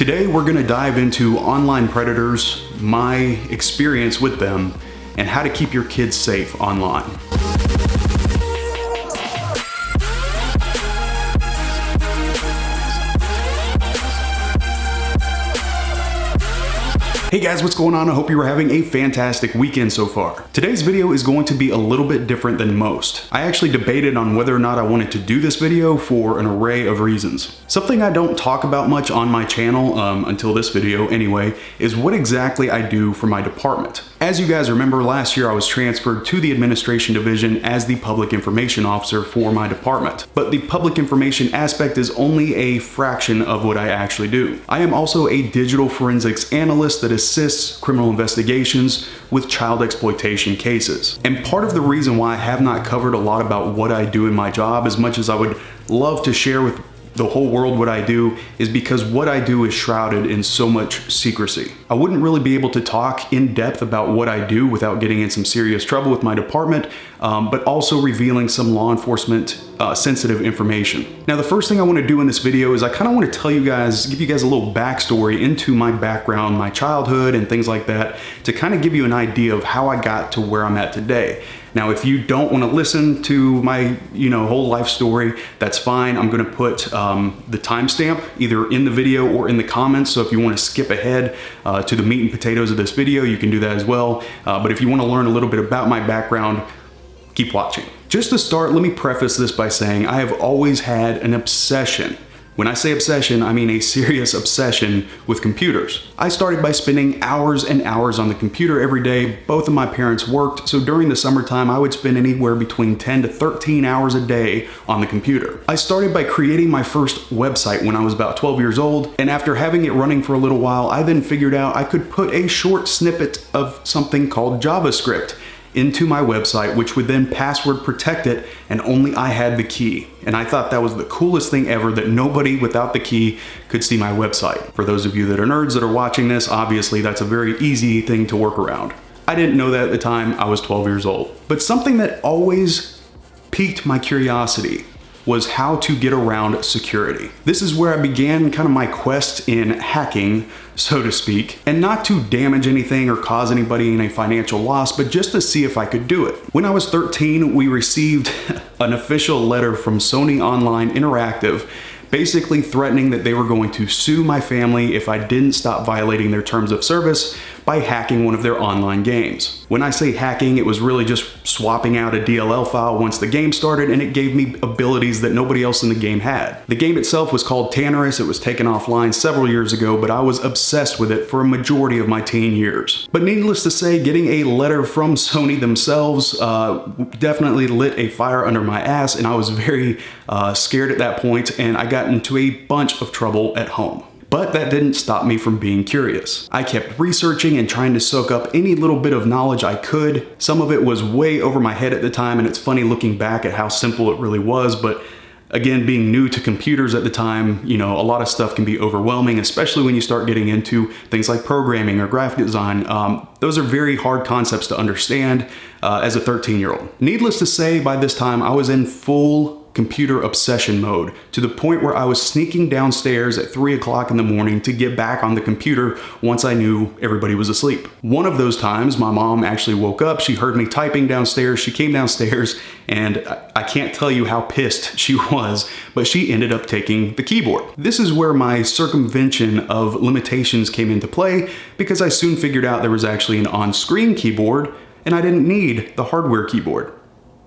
Today we're going to dive into online predators, my experience with them, and how to keep your kids safe online. Hey guys, what's going on? I hope you were having a fantastic weekend so far. Today's video is going to be a little bit different than most. I actually debated on whether or not I wanted to do this video for an array of reasons. Something I don't talk about much on my channel, until this video anyway, is what exactly I do for my department. As you guys remember, last year I was transferred to the administration division as the public information officer for my department. But the public information aspect is only a fraction of what I actually do. I am also a digital forensics analyst that assists criminal investigations with child exploitation cases. And part of the reason why I have not covered a lot about what I do in my job, as much as I would love to share with the whole world what I do, is because what I do is shrouded in so much secrecy. I wouldn't really be able to talk in depth about what I do without getting in some serious trouble with my department, but also revealing some law enforcement sensitive information. Now, the first thing I want to do in this video is I kind of want to give you guys a little backstory into my background, my childhood, and things like that, to kind of give you an idea of how I got to where I'm at today. Now, if you don't want to listen to my, whole life story, that's fine. I'm going to put the timestamp either in the video or in the comments. So if you want to skip ahead to the meat and potatoes of this video, you can do that as well. But if you want to learn a little bit about my background, keep watching. Just to start, let me preface this by saying I have always had an obsession. When I say obsession, I mean a serious obsession with computers. I started by spending hours and hours on the computer every day. Both of my parents worked, so during the summertime, I would spend anywhere between 10 to 13 hours a day on the computer. I started by creating my first website when I was about 12 years old, and after having it running for a little while, I then figured out I could put a short snippet of something called JavaScript into my website, which would then password protect it, and only I had the key. And I thought that was the coolest thing ever, that nobody without the key could see my website. For those of you that are nerds that are watching this, obviously that's a very easy thing to work around. I didn't know that at the time. I was 12 years old. But something that always piqued my curiosity was how to get around security. This is where I began kind of my quest in hacking, so to speak, and not to damage anything or cause anybody any financial loss, but just to see if I could do it. When I was 13, we received an official letter from Sony Online Interactive, basically threatening that they were going to sue my family if I didn't stop violating their terms of service by hacking one of their online games. When I say hacking, it was really just swapping out a DLL file once the game started, and it gave me abilities that nobody else in the game had. The game itself was called Tannerus. It was taken offline several years ago, but I was obsessed with it for a majority of my teen years. But needless to say, getting a letter from Sony themselves definitely lit a fire under my ass, and I was very scared at that point, and I got into a bunch of trouble at home. But that didn't stop me from being curious. I kept researching and trying to soak up any little bit of knowledge I could. Some of it was way over my head at the time, and it's funny looking back at how simple it really was, but again, being new to computers at the time, a lot of stuff can be overwhelming, especially when you start getting into things like programming or graphic design. Those are very hard concepts to understand as a 13-year-old. Needless to say, by this time, I was in full computer obsession mode, to the point where I was sneaking downstairs at 3 o'clock in the morning to get back on the computer once I knew everybody was asleep. One of those times, my mom actually woke up. She heard me typing downstairs. She came downstairs, and I can't tell you how pissed she was, but she ended up taking the keyboard. This is where my circumvention of limitations came into play, because I soon figured out there was actually an on-screen keyboard, and I didn't need the hardware keyboard.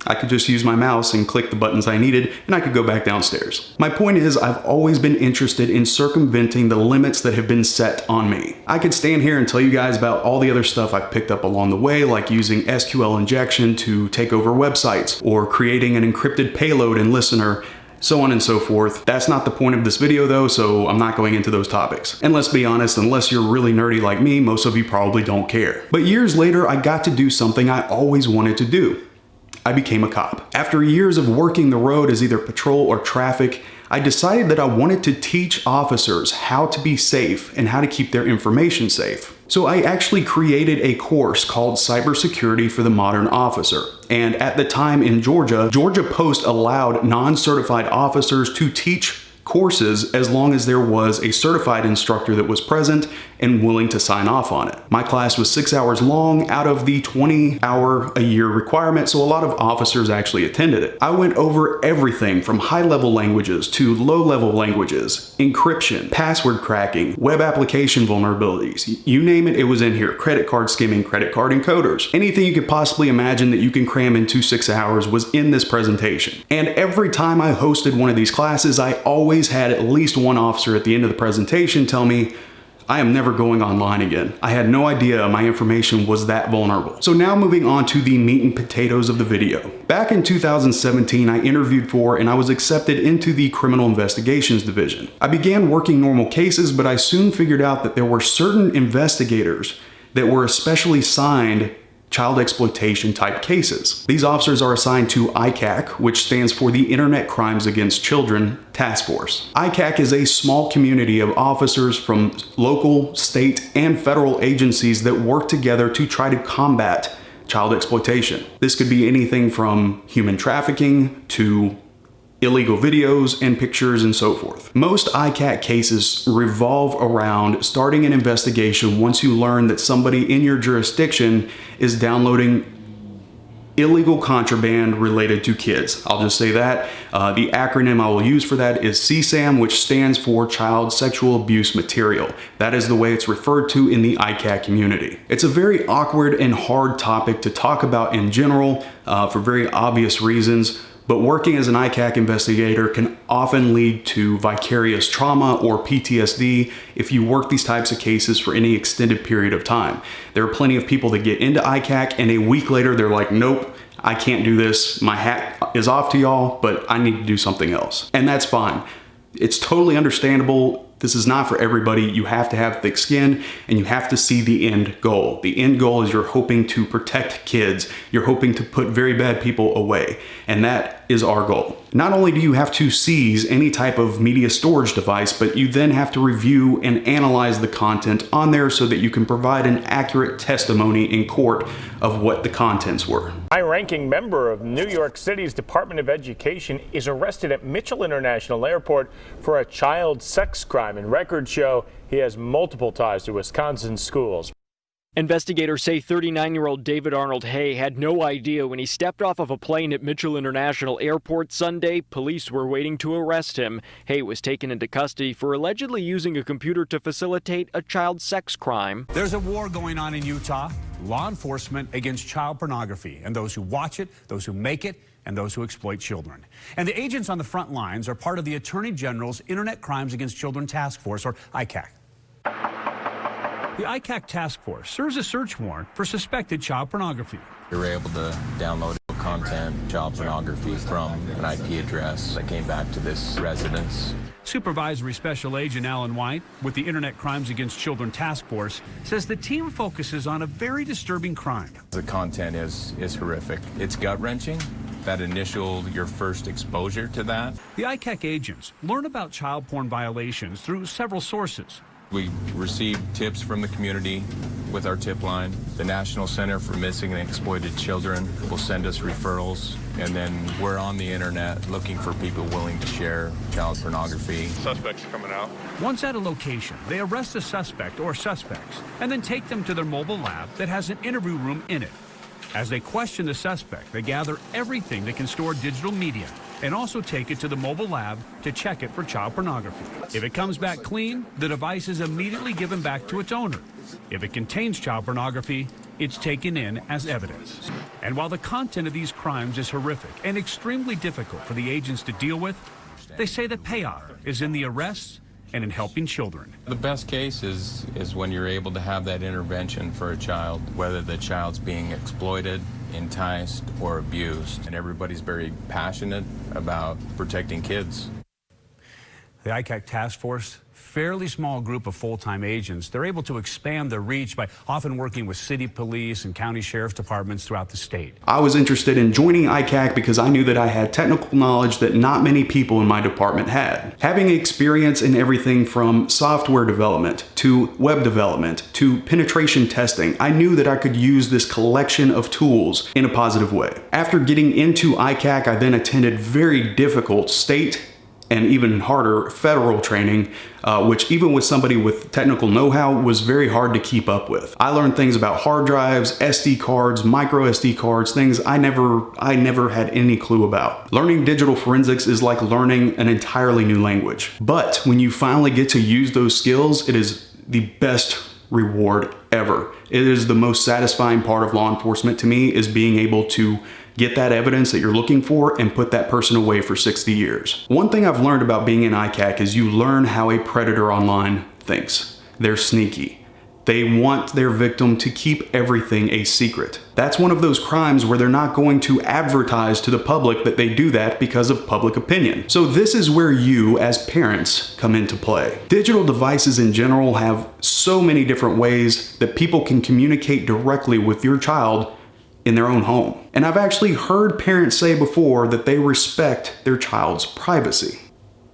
I could just use my mouse and click the buttons I needed, and I could go back downstairs. My point is, I've always been interested in circumventing the limits that have been set on me. I could stand here and tell you guys about all the other stuff I've picked up along the way, like using SQL injection to take over websites, or creating an encrypted payload and listener, so on and so forth. That's not the point of this video though, so I'm not going into those topics. And let's be honest, unless you're really nerdy like me, most of you probably don't care. But years later, I got to do something I always wanted to do. I became a cop. After years of working the road as either patrol or traffic, I decided that I wanted to teach officers how to be safe and how to keep their information safe. So I actually created a course called Cybersecurity for the Modern Officer. And at the time in Georgia Post allowed non-certified officers to teach courses as long as there was a certified instructor that was present and willing to sign off on it. My class was 6 hours long out of the 20-hour-a-year requirement, so a lot of officers actually attended it. I went over everything from high-level languages to low-level languages, encryption, password cracking, web application vulnerabilities. You name it, it was in here. Credit card skimming, credit card encoders. Anything you could possibly imagine that you can cram into 6 hours was in this presentation. And every time I hosted one of these classes, I always had at least one officer at the end of the presentation tell me, I am never going online again. I had no idea my information was that vulnerable. So now moving on to the meat and potatoes of the video. Back in 2017, I interviewed for and I was accepted into the Criminal Investigations Division. I began working normal cases, but I soon figured out that there were certain investigators that were especially assigned child exploitation type cases. These officers are assigned to ICAC, which stands for the Internet Crimes Against Children Task Force. ICAC is a small community of officers from local, state, and federal agencies that work together to try to combat child exploitation. This could be anything from human trafficking to illegal videos and pictures and so forth. Most ICAC cases revolve around starting an investigation once you learn that somebody in your jurisdiction is downloading illegal contraband related to kids. I'll just say that. The acronym I will use for that is CSAM, which stands for Child Sexual Abuse Material. That is the way it's referred to in the ICAC community. It's a very awkward and hard topic to talk about in general for very obvious reasons. But working as an ICAC investigator can often lead to vicarious trauma or PTSD if you work these types of cases for any extended period of time. There are plenty of people that get into ICAC and a week later they're like, nope, I can't do this. My hat is off to y'all, but I need to do something else. And that's fine. It's totally understandable. This is not for everybody. You have to have thick skin and you have to see the end goal. The end goal is you're hoping to protect kids. You're hoping to put very bad people away. And that is our goal. Not only do you have to seize any type of media storage device, but you then have to review and analyze the content on there so that you can provide an accurate testimony in court of what the contents were. High-ranking member of New York City's Department of Education is arrested at Mitchell International Airport for a child sex crime, and records show he has multiple ties to Wisconsin schools. Investigators say 39-year-old David Arnold Hay had no idea when he stepped off of a plane at Mitchell International Airport Sunday. Police were waiting to arrest him. Hay was taken into custody for allegedly using a computer to facilitate a child sex crime. There's a war going on in Utah, law enforcement against child pornography, and those who watch it, those who make it, and those who exploit children. And the agents on the front lines are part of the Attorney General's Internet Crimes Against Children Task Force, or ICAC. The ICAC task force serves a search warrant for suspected child pornography. We were able to download content, child pornography from an IP address that came back to this residence. Supervisory Special Agent Alan White with the Internet Crimes Against Children Task Force says the team focuses on a very disturbing crime. The content is horrific. It's gut-wrenching. That initial, your first exposure to that. The ICAC agents learn about child porn violations through several sources. We receive tips from the community with our tip line. The National Center for Missing and Exploited Children will send us referrals, and then we're on the internet looking for people willing to share child pornography. Suspects coming out. Once at a location, they arrest a suspect or suspects and then take them to their mobile lab that has an interview room in it. As they question the suspect, they gather everything that can store digital media and also take it to the mobile lab to check it for child pornography. If it comes back clean, the device is immediately given back to its owner. If it contains child pornography, it's taken in as evidence. And while the content of these crimes is horrific and extremely difficult for the agents to deal with, they say the payoff is in the arrests and in helping children. The best case is when you're able to have that intervention for a child, whether the child's being exploited, enticed, or abused. And everybody's very passionate about protecting kids. The ICAC task force, fairly small group of full-time agents, they're able to expand their reach by often working with city police and county sheriff's departments throughout the state. I was interested in joining ICAC because I knew that I had technical knowledge that not many people in my department had. Having experience in everything from software development to web development to penetration testing, I knew that I could use this collection of tools in a positive way. After getting into ICAC, I then attended very difficult state and even harder, federal training, which even with somebody with technical know-how was very hard to keep up with. I learned things about hard drives, SD cards, micro SD cards, things I never had any clue about. Learning digital forensics is like learning an entirely new language. But when you finally get to use those skills, it is the best reward ever. It is the most satisfying part of law enforcement to me, is being able to get that evidence that you're looking for and put that person away for 60 years. One thing I've learned about being an ICAC is you learn how a predator online thinks. They're sneaky. They want their victim to keep everything a secret. That's one of those crimes where they're not going to advertise to the public that they do that because of public opinion. So this is where you, as parents, come into play. Digital devices in general have so many different ways that people can communicate directly with your child in their own home. And I've actually heard parents say before that they respect their child's privacy.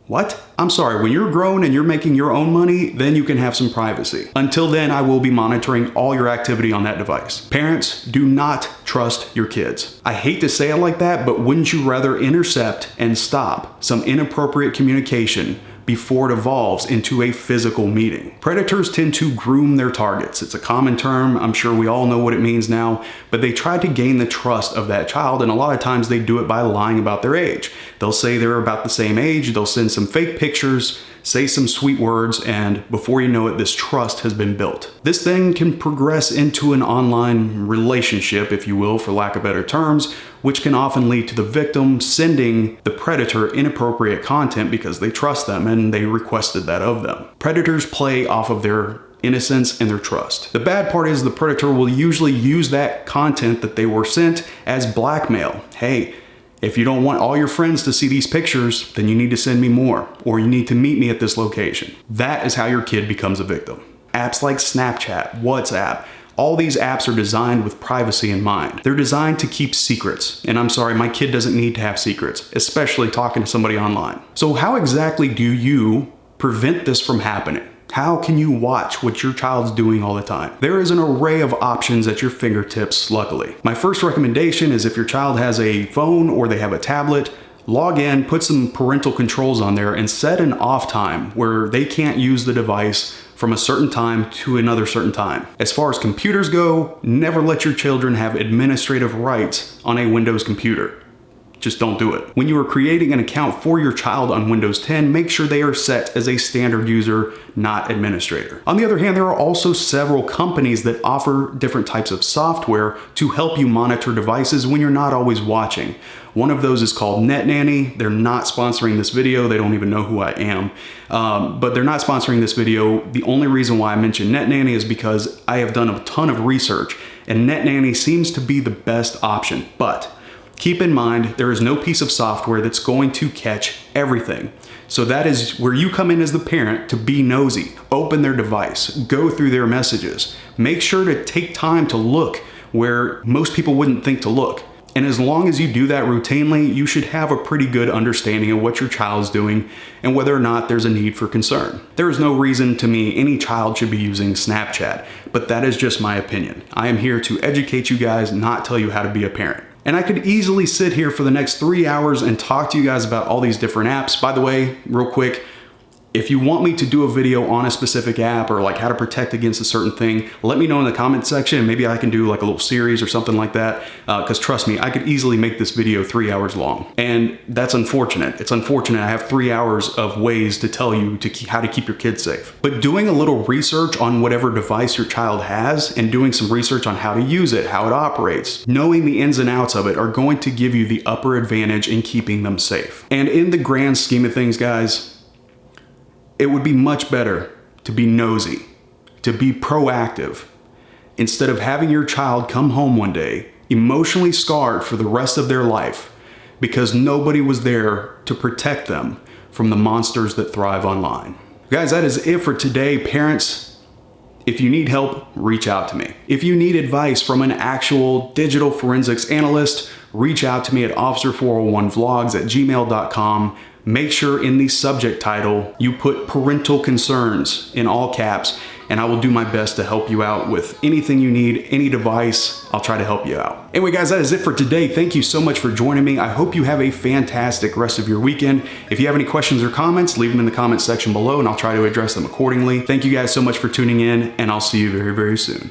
What? I'm sorry, when you're grown and you're making your own money, then you can have some privacy. Until then, I will be monitoring all your activity on that device. Parents, do not trust your kids. I hate to say it like that, but wouldn't you rather intercept and stop some inappropriate communication before it evolves into a physical meeting? Predators tend to groom their targets. It's a common term. I'm sure we all know what it means now, but they try to gain the trust of that child, and a lot of times they do it by lying about their age. They'll say they're about the same age, they'll send some fake pictures, say some sweet words, and before you know it, this trust has been built. This thing can progress into an online relationship, if you will, for lack of better terms, which can often lead to the victim sending the predator inappropriate content because they trust them and they requested that of them. Predators play off of their innocence and their trust. The bad part is the predator will usually use that content that they were sent as blackmail. Hey, if you don't want all your friends to see these pictures, then you need to send me more, or you need to meet me at this location. That is how your kid becomes a victim. Apps like Snapchat, WhatsApp, all these apps are designed with privacy in mind. They're designed to keep secrets. And I'm sorry, my kid doesn't need to have secrets, especially talking to somebody online. So how exactly do you prevent this from happening? How can you watch what your child's doing all the time? There is an array of options at your fingertips, luckily. My first recommendation is if your child has a phone or they have a tablet, log in, put some parental controls on there, and set an off time where they can't use the device from a certain time to another certain time. As far as computers go, never let your children have administrative rights on a Windows computer. Just don't do it. When you are creating an account for your child on Windows 10, make sure they are set as a standard user, not administrator. On the other hand, there are also several companies that offer different types of software to help you monitor devices when you're not always watching. One of those is called NetNanny. They're not sponsoring this video. They don't even know who I am, but they're not sponsoring this video. The only reason why I mention NetNanny is because I have done a ton of research, and NetNanny seems to be the best option. But keep in mind, there is no piece of software that's going to catch everything. So that is where you come in as the parent to be nosy. Open their device, go through their messages. Make sure to take time to look where most people wouldn't think to look. And as long as you do that routinely, you should have a pretty good understanding of what your child's doing and whether or not there's a need for concern. There is no reason to me any child should be using Snapchat, but that is just my opinion. I am here to educate you guys, not tell you how to be a parent. And I could easily sit here for the next 3 hours and talk to you guys about all these different apps. By the way, real quick, if you want me to do a video on a specific app or like how to protect against a certain thing, let me know in the comment section, and maybe I can do like a little series or something like that. Because trust me, I could easily make this video 3 hours long. And that's unfortunate. It's unfortunate I have 3 hours of ways to tell you how to keep your kids safe. But doing a little research on whatever device your child has and doing some research on how to use it, how it operates, knowing the ins and outs of it are going to give you the upper advantage in keeping them safe. And in the grand scheme of things, guys, it would be much better to be nosy, to be proactive, instead of having your child come home one day emotionally scarred for the rest of their life because nobody was there to protect them from the monsters that thrive online. Guys, that is it for today. Parents, if you need help, reach out to me. If you need advice from an actual digital forensics analyst, reach out to me at officer401vlogs@gmail.com. Make sure in the subject title you put parental concerns in all caps, and I will do my best to help you out with anything you need, any device. I'll try to help you out. Anyway, guys, that is it for today. Thank you so much for joining me. I hope you have a fantastic rest of your weekend. If you have any questions or comments, leave them in the comment section below and I'll try to address them accordingly. Thank you guys so much for tuning in, and I'll see you very, very soon.